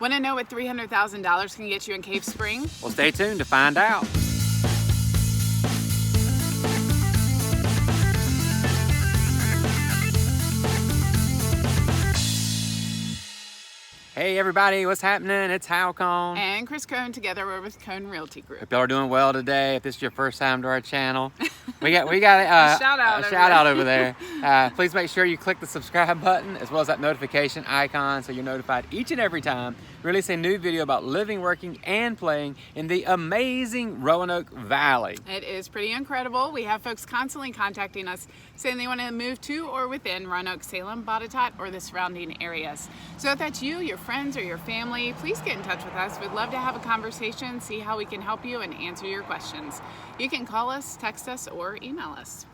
Want to know what $300,000 can get you in Cave Spring? Well, stay tuned to find out. Hey everybody, what's happening? It's Hal Cone. And Chris Cone. Together we're with Cone Realty Group. Hope y'all are doing well today. If this is your first time to our channel, we got a shout out over there. Please make sure you click the subscribe button as well as that notification icon so you're notified each and every time we release a new video about living, working, and playing in the amazing Roanoke Valley. It is pretty incredible. We have folks constantly contacting us saying they want to move to or within Roanoke, Salem, Botetourt, or the surrounding areas. So if that's you, your friends, or your family, please get in touch with us. We'd love to have a conversation, see how we can help you and answer your questions. You can call us, text us, or email us.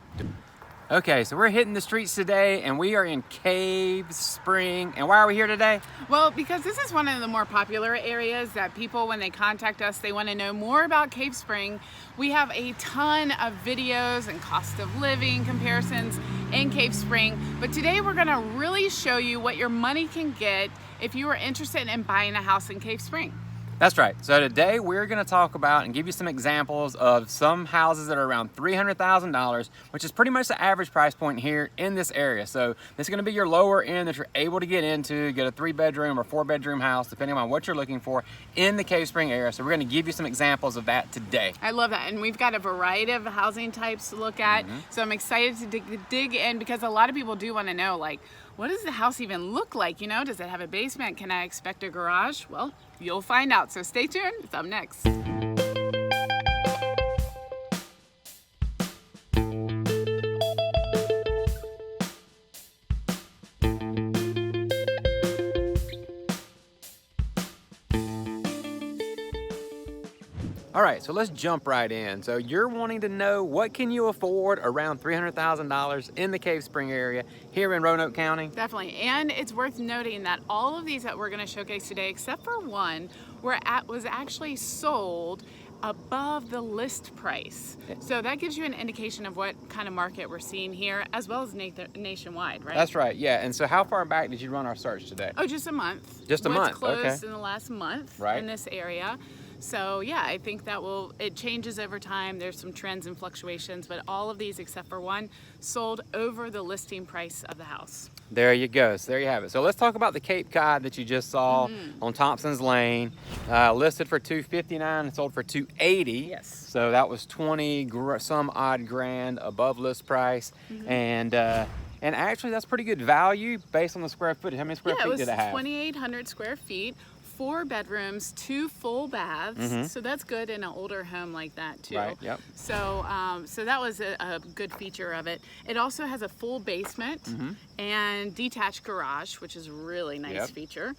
Okay, so we're hitting the streets today and we are in Cave Spring. And why are we here today? Well, because this is one of the more popular areas that people, when they contact us, they want to know more about Cave Spring. We have a ton of videos and cost of living comparisons in Cave Spring, but today we're going to really show you what your money can get if you are interested in buying a house in Cave Spring. That's right. So today we're going to talk about and give you some examples of some houses that are around $300,000, which is pretty much the average price point here in this area. So this is going to be your lower end that you're able to get into, get a 3-bedroom or 4-bedroom house, depending on what you're looking for in the Cave Spring area. So we're going to give you some examples of that today. I love that. And we've got a variety of housing types to look at. So I'm excited to dig in because a lot of people do want to know, like, what does the house even look like? You know, does it have a basement? Can I expect a garage? Well, you'll find out. So stay tuned. It's up next. All right, so let's jump right in. So you're wanting to know what can you afford around $300,000 in the Cave Spring area here in Roanoke County? Definitely. And it's worth noting that all of these that we're going to showcase today, except for one, was actually sold above the list price. So that gives you an indication of what kind of market we're seeing here, as well as nationwide, right? That's right, yeah. And so how far back did you run our search today? Oh, just a month. Just a month, What's okay. closed in the last month in this area. So yeah, I think that it changes over time. There's some trends and fluctuations, but all of these except for one sold over the listing price of the house. There you go. So there you have it. So let's talk about the Cape Cod that you just saw on Thompson's Lane. Listed for $259 and sold for $280. Yes. So that was 20 some odd grand above list price. And actually that's pretty good value based on the square footage. How many square feet did it have? It was 2,800 square feet. 4 bedrooms, 2 full baths, so that's good in an older home like that too. Right, yep. So, so that was a good feature of it. It also has a full basement and detached garage, which is a really nice feature.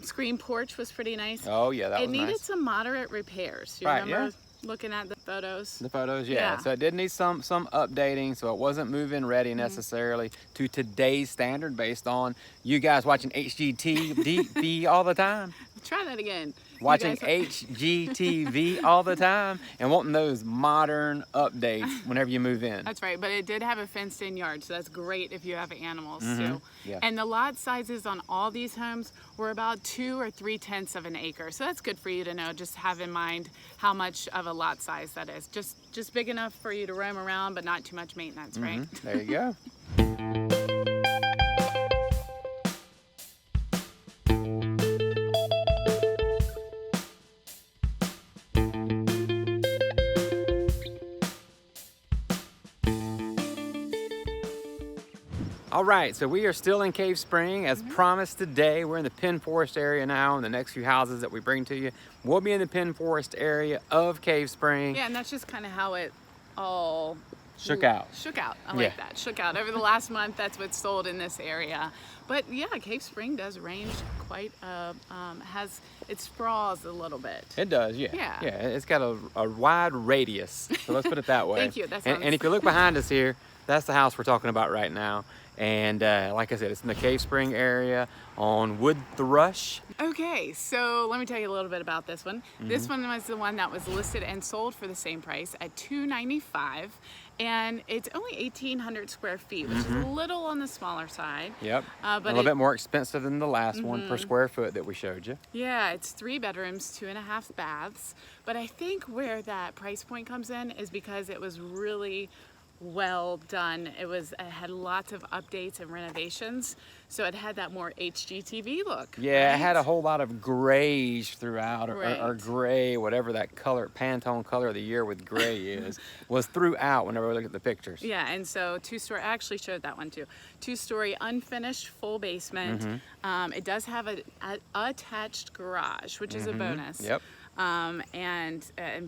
Screen porch was pretty nice. Oh yeah, that was nice. It needed some moderate repairs. You remember looking at the photos? The photos, yeah. So it did need some updating, so it wasn't move-in ready necessarily to today's standard based on you guys watching HGTV all the time. Try that again. Watching HGTV all the time and wanting those modern updates whenever you move in. That's right, but it did have a fenced-in yard, so that's great if you have animals too. Yeah. And the lot sizes on all these homes were about 2 or 3/10 of an acre, so that's good for you to know. Just have in mind how much of a lot size that is. Just big enough for you to roam around, but not too much maintenance, right? There you go. All right, so we are still in Cave Spring. As promised today, we're in the Penn Forest area now, and the next few houses that we bring to you will be in the Penn Forest area of Cave Spring. Yeah, and that's just kind of how it all shook out. I like that. Shook out. Over the last month, that's what's sold in this area. But yeah, Cave Spring does range quite, it sprawls a little bit. It does, yeah. Yeah, it's got a wide radius, so let's put it that way. Thank you. And if you look behind us here, that's the house we're talking about right now. And like I said, it's in the Cave Spring area on WOODTHRUSH. Okay, so let me tell you a little bit about this one. This one was the one that was listed and sold for the same price at $295, and it's only 1,800 square feet, which is a little on the smaller side. Yep. But a little bit more expensive than the last one per square foot that we showed you. Yeah, it's 3 bedrooms, 2.5 baths. But I think where that price point comes in is because it was really well done. It had lots of updates and renovations, so it had that more HGTV look. Yeah, right? it had a whole lot of grayish throughout, or Right. gray, whatever that color, Pantone color of the year with gray is, was throughout whenever we look at the pictures. Yeah, and so 2-story, I actually showed that one too. 2-story unfinished full basement. It does have a attached garage, which is a bonus. Yep. And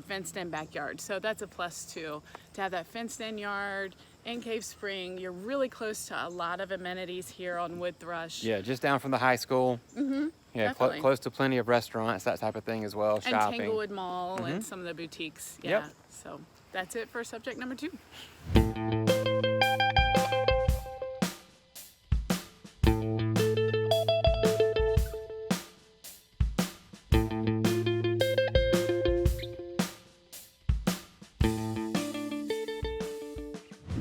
fenced-in backyard. So that's a plus too. To have that fenced-in yard in Cave Spring, you're really close to a lot of amenities here on WOODTHRUSH. Yeah, just down from the high school. Yeah, Definitely. close to plenty of restaurants, that type of thing as well, And shopping. Tanglewood Mall and some of the boutiques. Yeah. Yep. So that's it for subject number 2.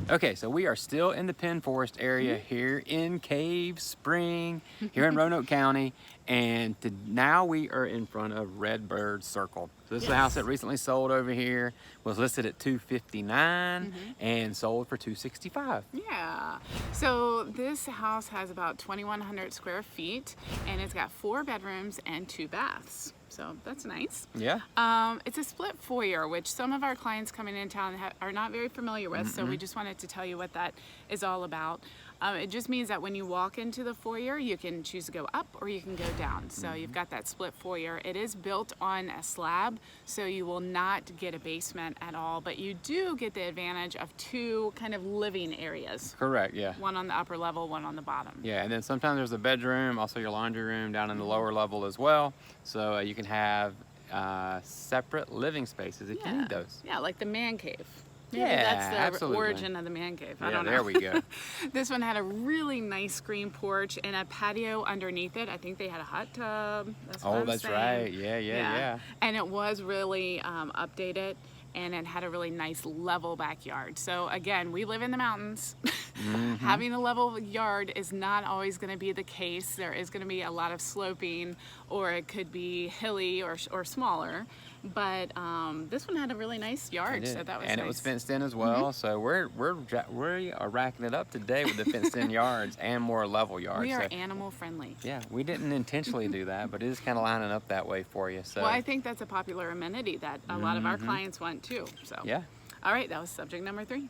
Okay, so we are still in the Penn Forest area here in Cave Spring, here in Roanoke County, and now we are in front of Redbird Circle. So this is a house that recently sold over here, was listed at $259 and sold for $265. Yeah. So this house has about 2,100 square feet, and it's got 4 bedrooms and 2 baths. So that's nice. Yeah. It's a split foyer, which some of our clients coming in town are not very familiar with. So we just wanted to tell you what that is all about. It just means that when you walk into the foyer, you can choose to go up or you can go down. So you've got that split foyer. It is built on a slab, so you will not get a basement at all, but you do get the advantage of 2 kind of living areas. Correct, yeah. One on the upper level, one on the bottom. Yeah, and then sometimes there's a bedroom, also your laundry room down in the lower level as well. So you can have separate living spaces if you need those. Yeah, like the man cave. Maybe Yeah, that's the absolutely. origin of the man cave. I Yeah, don't know. there we go. This one had a really nice screen porch and a patio underneath it. I think they had a hot tub. That's what Oh, I'm that's saying. right. Yeah. And it was really updated, and it had a really nice level backyard. So again, we live in the mountains. Having a level yard is not always going to be the case. There is going to be a lot of sloping, or it could be hilly or smaller. But this one had a really nice yard, so that was and nice. it was fenced in as well. So we are racking it up today with the fenced in yards and more level yards. We are So, animal friendly. yeah, we didn't intentionally do that, but it is kind of lining up that way for you. So Well, I think that's a popular amenity that a lot of our clients want too. So yeah. All right, that was subject number 3.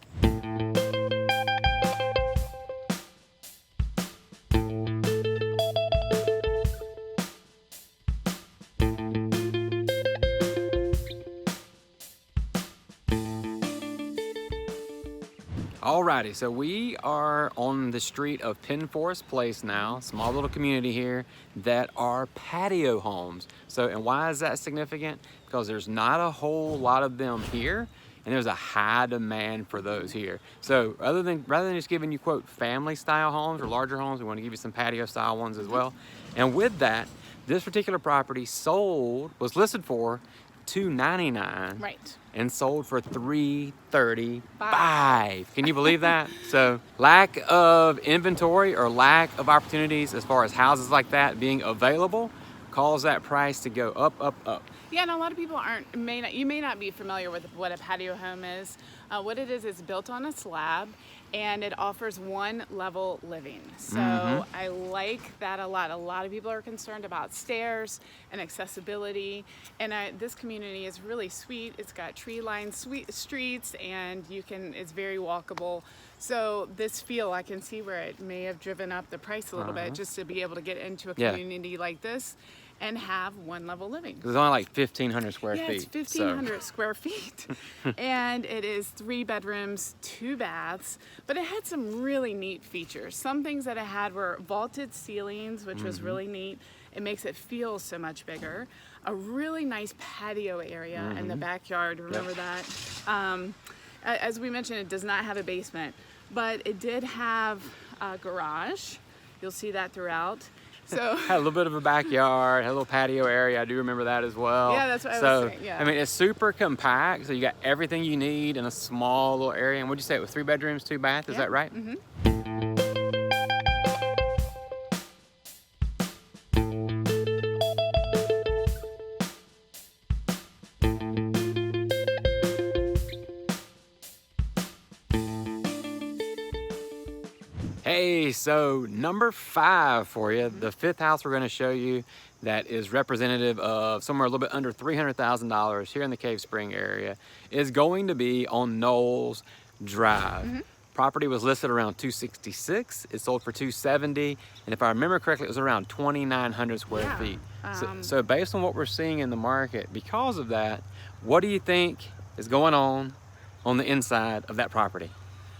Alrighty, so we are on the street of Penn Forest Place now, small little community here that are patio homes. So, and why is that significant? Because there's not a whole lot of them here, and there's a high demand for those here. So rather than just giving you quote family style homes or larger homes, we want to give you some patio style ones as well. And with that, this particular property was listed for $299. Right. And sold for $335. Can you believe that? So lack of inventory or lack of opportunities as far as houses like that being available cause that price to go up, up, up. Yeah, and a lot of people you may not be familiar with what a patio home is. What it is, it's built on a slab, and it offers 1 level living. So I like that a lot. A lot of people are concerned about stairs and accessibility, and this community is really sweet. It's got tree-lined streets, and it's very walkable. So this feel, I can see where it may have driven up the price a little bit, just to be able to get into a community like this and have 1 level living. It's only like 1,500 square feet. Yeah, it's 1,500 square feet. And it is 3 bedrooms, 2 baths, but it had some really neat features. Some things that it had were vaulted ceilings, which was really neat. It makes it feel so much bigger. A really nice patio area in the backyard, remember that? As we mentioned, it does not have a basement, but it did have a garage. You'll see that throughout. So had a little bit of a backyard, had a little patio area. I do remember that as well. Yeah, that's what I was saying. Yeah. I mean, it's super compact. So you got everything you need in a small little area. And what'd you say? It was 3 bedrooms, 2 baths. Is that right? Mm-hmm. Hey, so number 5 for you, the 5th house we're going to show you that is representative of somewhere a little bit under $300,000 here in the Cave Spring area is going to be on Knowles Drive. Property was listed around $266. It sold for $270, and if I remember correctly, it was around 2,900 square feet. So based on what we're seeing in the market, because of that, what do you think is going on the inside of that property?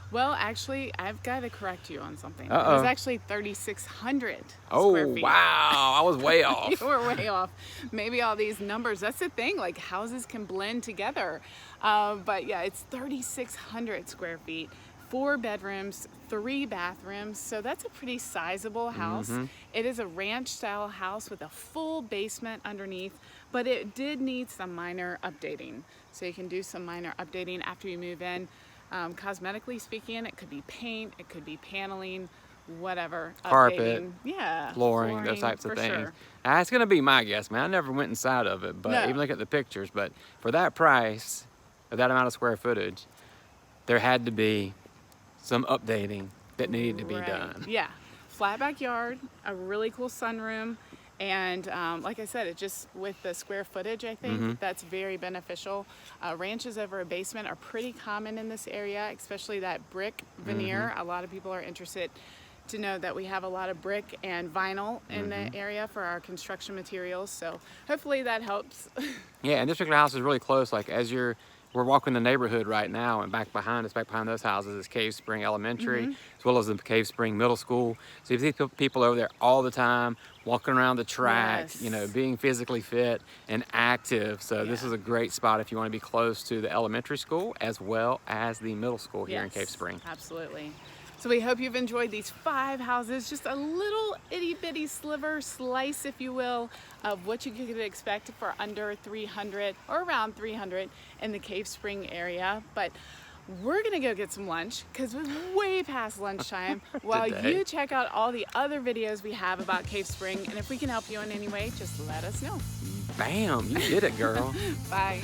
Well, actually, I've got to correct you on something. Uh-oh. It was actually 3,600 Oh, square feet. wow, I was way off. You were way off. Maybe all these numbers, that's the thing, like houses can blend together. But yeah, it's 3,600 square feet, 4 bedrooms, 3 bathrooms. So that's a pretty sizable house. It is a ranch style house with a full basement underneath, but it did need some minor updating. So you can do some minor updating after you move in. Cosmetically speaking, it could be paint, it could be paneling, whatever. Carpet, updating. Yeah, flooring, those types of things. Sure. That's gonna be my guess, man. I never went inside of it, but even look at the pictures. But for that price, of that amount of square footage, there had to be some updating that needed to be done. Yeah, flat backyard, a really cool sunroom. And like I said, it just with the square footage, I think that's very beneficial. Ranches over a basement are pretty common in this area, especially that brick veneer. A lot of people are interested to know that we have a lot of brick and vinyl in the area for our construction materials. So hopefully that helps. Yeah, and this particular house is really close. Like as we're walking the neighborhood right now, and back behind those houses is Cave Spring Elementary, as well as the Cave Spring Middle School. So you see people over there all the time, walking around the track, you know, being physically fit and active. So this is a great spot if you want to be close to the elementary school as well as the middle school here in Cave Spring. Absolutely. So we hope you've enjoyed these 5 houses, just a little itty bitty slice, if you will, of what you could expect for under 300 or around 300 in the Cave Spring area. But we're gonna go get some lunch because we're way past lunchtime while you check out all the other videos we have about Cave Spring. And if we can help you in any way, just let us know. Bam, you did it, girl. Bye.